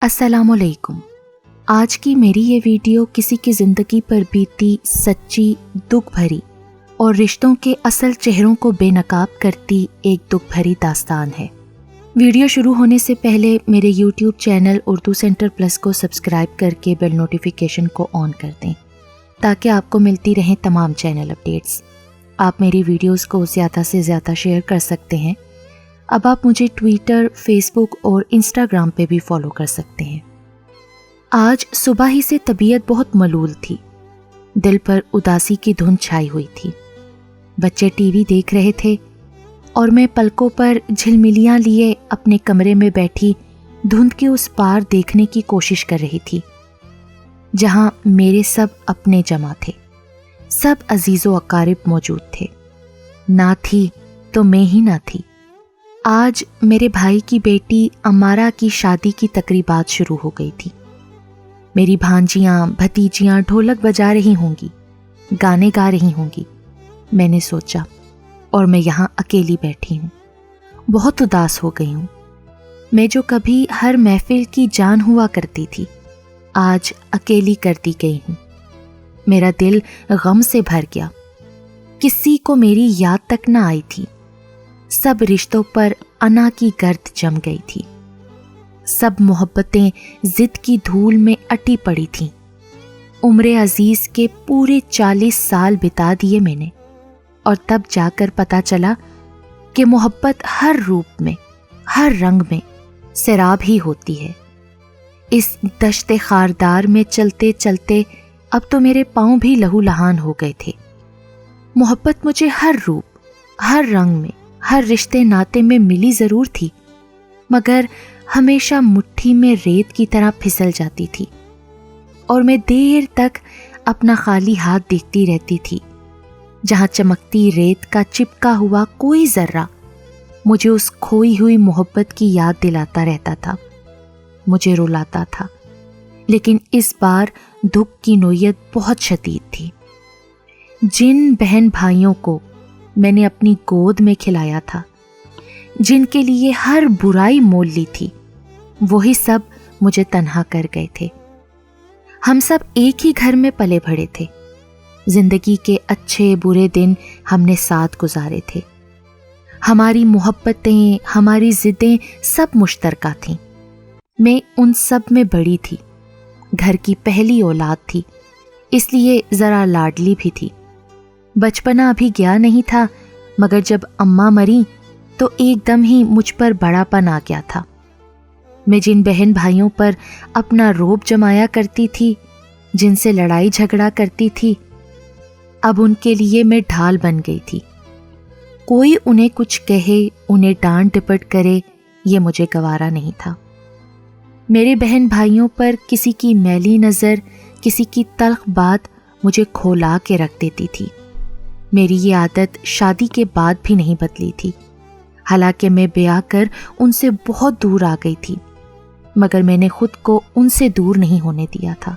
السلام علیکم۔ آج کی میری یہ ویڈیو کسی کی زندگی پر بیتی سچی، دکھ بھری اور رشتوں کے اصل چہروں کو بے نقاب کرتی ایک دکھ بھری داستان ہے۔ ویڈیو شروع ہونے سے پہلے میرے YouTube channel Urdu centre plus کو سبسکرائب کر کے بیل نوٹیفیکیشن کو آن کر دیں تاکہ آپ کو ملتی رہیں تمام چینل اپڈیٹس۔ آپ میری ویڈیوز کو زیادہ سے زیادہ شیئر کر سکتے ہیں۔ اب آپ مجھے ٹویٹر، فیس بک اور انسٹاگرام پہ بھی فالو کر سکتے ہیں۔ آج صبح ہی سے طبیعت بہت ملول تھی، دل پر اداسی کی دھند چھائی ہوئی تھی۔ بچے ٹی وی دیکھ رہے تھے اور میں پلکوں پر جھلملیاں لیے اپنے کمرے میں بیٹھی دھند کے اس پار دیکھنے کی کوشش کر رہی تھی جہاں میرے سب اپنے جمع تھے، سب عزیز و اقارب موجود تھے۔ نہ تھی تو میں ہی نہ تھی۔ آج میرے بھائی کی بیٹی امارہ کی شادی کی تقریبات شروع ہو گئی تھی۔ میری بھانجیاں، بھتیجیاں ڈھولک بجا رہی ہوں گی، گانے گا رہی ہوں گی، میں نے سوچا، اور میں یہاں اکیلی بیٹھی ہوں۔ بہت اداس ہو گئی ہوں۔ میں جو کبھی ہر محفل کی جان ہوا کرتی تھی، آج اکیلی کر دی گئی ہوں۔ میرا دل غم سے بھر گیا۔ کسی کو میری یاد تک نہ آئی تھی۔ سب رشتوں پر انا کی گرد جم گئی تھی۔ سب محبتیں ضد کی دھول میں اٹی پڑی تھیں۔ عمر عزیز کے پورے 40 سال بتا دیے میں نے، اور تب جا کر پتا چلا کہ محبت ہر روپ میں، ہر رنگ میں سیراب ہی ہوتی ہے۔ اس دشت خاردار میں چلتے چلتے اب تو میرے پاؤں بھی لہو لہان ہو گئے تھے۔ محبت مجھے ہر روپ، ہر رنگ میں، ہر رشتے ناطے میں ملی ضرور تھی، مگر ہمیشہ مٹھی میں ریت کی طرح پھسل جاتی تھی، اور میں دیر تک اپنا خالی ہاتھ دیکھتی رہتی تھی جہاں چمکتی ریت کا چپکا ہوا کوئی ذرہ مجھے اس کھوئی ہوئی محبت کی یاد دلاتا رہتا تھا، مجھے رلاتا تھا۔ لیکن اس بار دکھ کی نوعیت بہت شدید تھی۔ جن بہن بھائیوں کو میں نے اپنی گود میں کھلایا تھا، جن کے لیے ہر برائی مول لی تھی، وہی سب مجھے تنہا کر گئے تھے۔ ہم سب ایک ہی گھر میں پلے بڑھے تھے۔ زندگی کے اچھے برے دن ہم نے ساتھ گزارے تھے۔ ہماری محبتیں، ہماری ضدیں سب مشترکہ تھیں۔ میں ان سب میں بڑی تھی، گھر کی پہلی اولاد تھی، اس لیے ذرا لاڈلی بھی تھی۔ بچپنا ابھی گیا نہیں تھا، مگر جب اماں مری تو ایک دم ہی مجھ پر بڑا پن آ گیا تھا۔ میں جن بہن بھائیوں پر اپنا روب جمایا کرتی تھی، جن سے لڑائی جھگڑا کرتی تھی، اب ان کے لیے میں ڈھال بن گئی تھی۔ کوئی انہیں کچھ کہے، انہیں ڈانٹ ڈپٹ کرے، یہ مجھے گوارا نہیں تھا۔ میرے بہن بھائیوں پر کسی کی میلی نظر، کسی کی تلخ بات مجھے کھولا کے رکھ دیتی تھی۔ میری یہ عادت شادی کے بعد بھی نہیں بدلی تھی، حالانکہ میں بیاہ کر ان سے بہت دور آ گئی تھی، مگر میں نے خود کو ان سے دور نہیں ہونے دیا تھا۔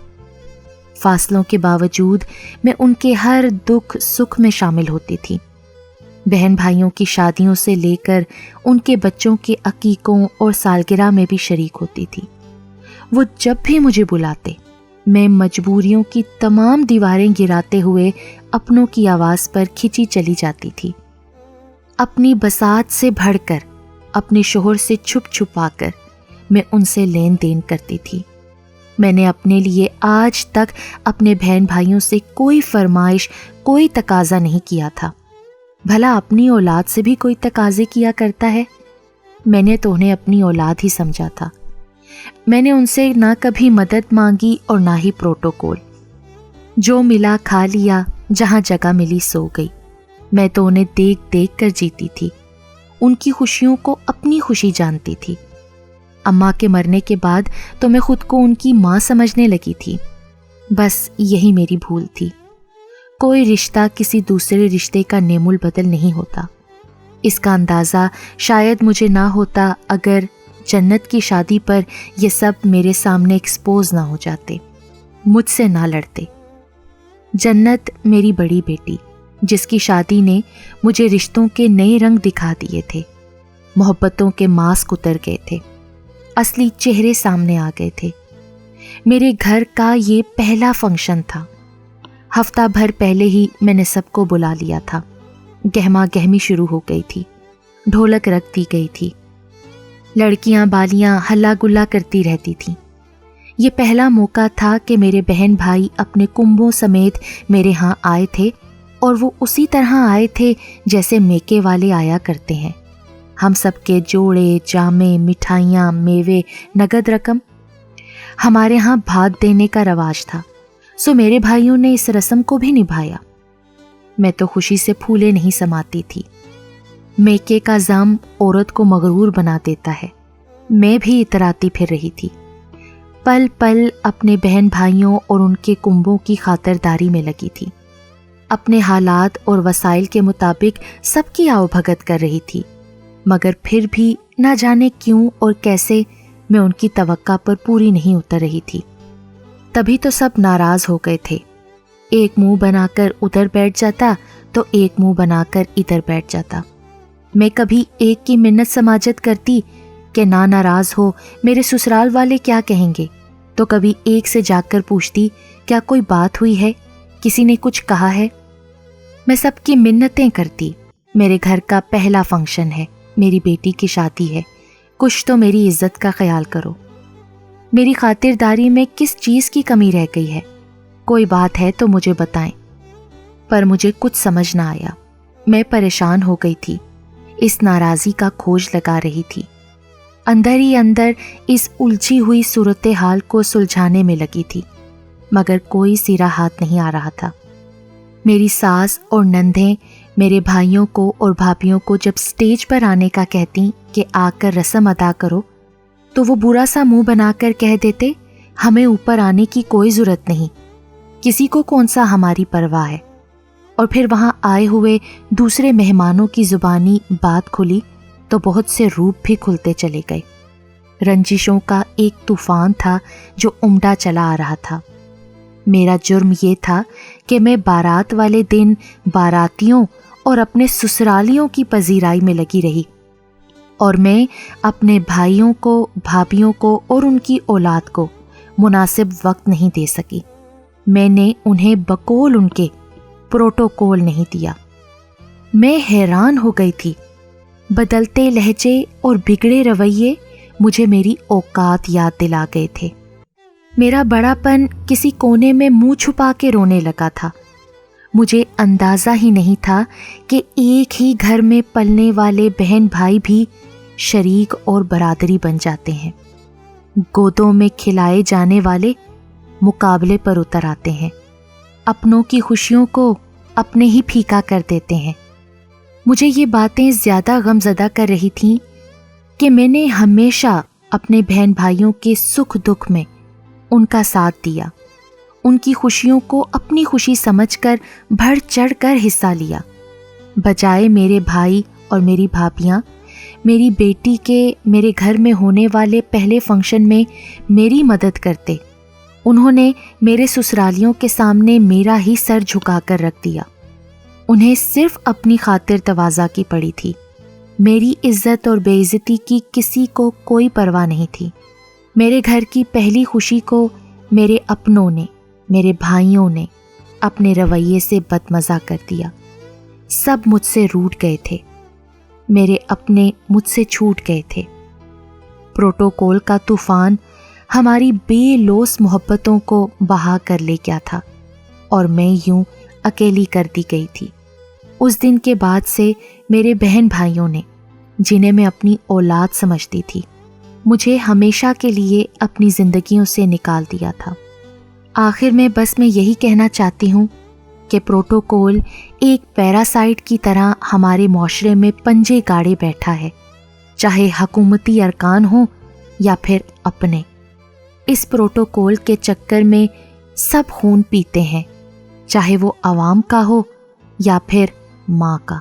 فاصلوں کے باوجود میں ان کے ہر دکھ سکھ میں شامل ہوتی تھی۔ بہن بھائیوں کی شادیوں سے لے کر ان کے بچوں کے عقیقوں اور سالگرہ میں بھی شریک ہوتی تھی۔ وہ جب بھی مجھے بلاتے، میں مجبوریوں کی تمام دیواریں گراتے ہوئے اپنوں کی آواز پر کھچی چلی جاتی تھی۔ اپنی بساط سے بڑھ کر، اپنے شوہر سے چھپ چھپا کر میں ان سے لین دین کرتی تھی۔ میں نے اپنے لیے آج تک اپنے بہن بھائیوں سے کوئی فرمائش، کوئی تقاضا نہیں کیا تھا۔ بھلا اپنی اولاد سے بھی کوئی تقاضے کیا کرتا ہے؟ میں نے تو انہیں اپنی اولاد ہی سمجھا تھا۔ میں نے ان سے نہ کبھی مدد مانگی اور نہ ہی پروٹوکول۔ جو ملا کھا لیا، جہاں جگہ ملی سو گئی۔ میں تو انہیں دیکھ دیکھ کر جیتی تھی، ان کی خوشیوں کو اپنی خوشی جانتی تھی۔ اماں کے مرنے کے بعد تو میں خود کو ان کی ماں سمجھنے لگی تھی۔ بس یہی میری بھول تھی۔ کوئی رشتہ کسی دوسرے رشتے کا نعم البدل نہیں ہوتا۔ اس کا اندازہ شاید مجھے نہ ہوتا اگر جنت کی شادی پر یہ سب میرے سامنے ایکسپوز نہ ہو جاتے، مجھ سے نہ لڑتے۔ جنت میری بڑی بیٹی، جس کی شادی نے مجھے رشتوں کے نئے رنگ دکھا دیے تھے، محبتوں کے ماسک اتر گئے تھے، اصلی چہرے سامنے آ گئے تھے۔ میرے گھر کا یہ پہلا فنکشن تھا۔ ہفتہ بھر پہلے ہی میں نے سب کو بلا لیا تھا۔ گہما گہمی شروع ہو گئی تھی، ڈھولک رکھ دی گئی تھی، لڑکیاں بالیاں ہلا گلا کرتی رہتی تھیں۔ یہ پہلا موقع تھا کہ میرے بہن بھائی اپنے کنبوں سمیت میرے ہاں آئے تھے، اور وہ اسی طرح آئے تھے جیسے میکے والے آیا کرتے ہیں۔ ہم سب کے جوڑے، جامے، مٹھائیاں، میوے، نقد رقم۔ ہمارے ہاں بھاگ دینے کا رواج تھا، سو میرے بھائیوں نے اس رسم کو بھی نبھایا۔ میں تو خوشی سے پھولے نہیں سماتی تھی۔ میکے کا زام عورت کو مغرور بنا دیتا ہے۔ میں بھی اتراتی پھر رہی تھی، پل پل اپنے بہن بھائیوں اور ان کے کنبوں کی خاطرداری میں لگی تھی۔ اپنے حالات اور وسائل کے مطابق سب کی آؤ بھگت کر رہی تھی، مگر پھر بھی نہ جانے کیوں اور کیسے میں ان کی توقع پر پوری نہیں اتر رہی تھی۔ تبھی تو سب ناراض ہو گئے تھے۔ ایک منہ بنا کر ادھر بیٹھ جاتا تو ایک منہ بنا کر ادھر بیٹھ جاتا۔ میں کبھی ایک کی منت سماجت کرتی کہ نہ ناراض ہو، میرے سسرال والے کیا کہیں گے، تو کبھی ایک سے جا کر پوچھتی کیا کوئی بات ہوئی ہے، کسی نے کچھ کہا ہے۔ میں سب کی منتیں کرتی، میرے گھر کا پہلا فنکشن ہے، میری بیٹی کی شادی ہے، کچھ تو میری عزت کا خیال کرو۔ میری خاطرداری میں کس چیز کی کمی رہ گئی ہے؟ کوئی بات ہے تو مجھے بتائیں۔ پر مجھے کچھ سمجھ نہ آیا۔ میں پریشان ہو گئی تھی، اس ناراضی کا کھوج لگا رہی تھی، اندر ہی اندر اس الجھی ہوئی صورتحال کو سلجھانے میں لگی تھی، مگر کوئی سیرا ہاتھ نہیں آ رہا تھا۔ میری ساس اور نندیں میرے بھائیوں کو اور بھابھیوں کو جب سٹیج پر آنے کا کہتی کہ آ کر رسم ادا کرو، تو وہ برا سا منہ بنا کر کہہ دیتے ہمیں اوپر آنے کی کوئی ضرورت نہیں، کسی کو کون سا ہماری پرواہ ہے۔ اور پھر وہاں آئے ہوئے دوسرے مہمانوں کی زبانی بات کھلی تو بہت سے روپ بھی کھلتے چلے گئے۔ رنجشوں کا ایک طوفان تھا جو عمدہ چلا آ رہا تھا۔ میرا جرم یہ تھا کہ میں بارات والے دن باراتیوں اور اپنے سسرالیوں کی پذیرائی میں لگی رہی، اور میں اپنے بھائیوں کو، بھابھیوں کو اور ان کی اولاد کو مناسب وقت نہیں دے سکی۔ میں نے انہیں بقول ان کے پروٹوکول نہیں دیا۔ میں حیران ہو گئی تھی۔ بدلتے لہجے اور بگڑے رویے مجھے میری اوقات یاد دلا گئے تھے۔ میرا بڑا پن کسی کونے میں منہ چھپا کے رونے لگا تھا۔ مجھے اندازہ ہی نہیں تھا کہ ایک ہی گھر میں پلنے والے بہن بھائی بھی شریک اور برادری بن جاتے ہیں۔ گودوں میں کھلائے جانے والے مقابلے پر اتر آتے ہیں، اپنوں کی خوشیوں کو اپنے ہی پھیکا کر دیتے ہیں۔ مجھے یہ باتیں زیادہ غم زدہ کر رہی تھیں کہ میں نے ہمیشہ اپنے بہن بھائیوں کے سکھ دکھ میں ان کا ساتھ دیا، ان کی خوشیوں کو اپنی خوشی سمجھ کر بڑھ چڑھ کر حصہ لیا، بجائے میرے بھائی اور میری بھابھیاں میری بیٹی کے میرے گھر میں ہونے والے پہلے فنکشن میں میری مدد کرتے، انہوں نے میرے سسرالیوں کے سامنے میرا ہی سر جھکا کر رکھ دیا۔ انہیں صرف اپنی خاطر تواضع کی پڑی تھی، میری عزت اور بے عزتی کی کسی کو کوئی پرواہ نہیں تھی۔ میرے گھر کی پہلی خوشی کو میرے اپنوں نے، میرے بھائیوں نے اپنے رویے سے بدمزہ کر دیا۔ سب مجھ سے روٹھ گئے تھے، میرے اپنے مجھ سے چھوٹ گئے تھے۔ پروٹوکول کا طوفان ہماری بے لوث محبتوں کو بہا کر لے گیا تھا، اور میں یوں اکیلی کر دی گئی تھی۔ اس دن کے بعد سے میرے بہن بھائیوں نے، جنہیں میں اپنی اولاد سمجھتی تھی، مجھے ہمیشہ کے لیے اپنی زندگیوں سے نکال دیا تھا۔ آخر میں بس میں یہی کہنا چاہتی ہوں کہ پروٹوکول ایک پیراسائٹ کی طرح ہمارے معاشرے میں پنجے گاڑے بیٹھا ہے، چاہے حکومتی ارکان ہوں یا پھر اپنے۔ اس پروٹوکول کے چکر میں سب خون پیتے ہیں، چاہے وہ عوام کا ہو یا پھر ماں کا۔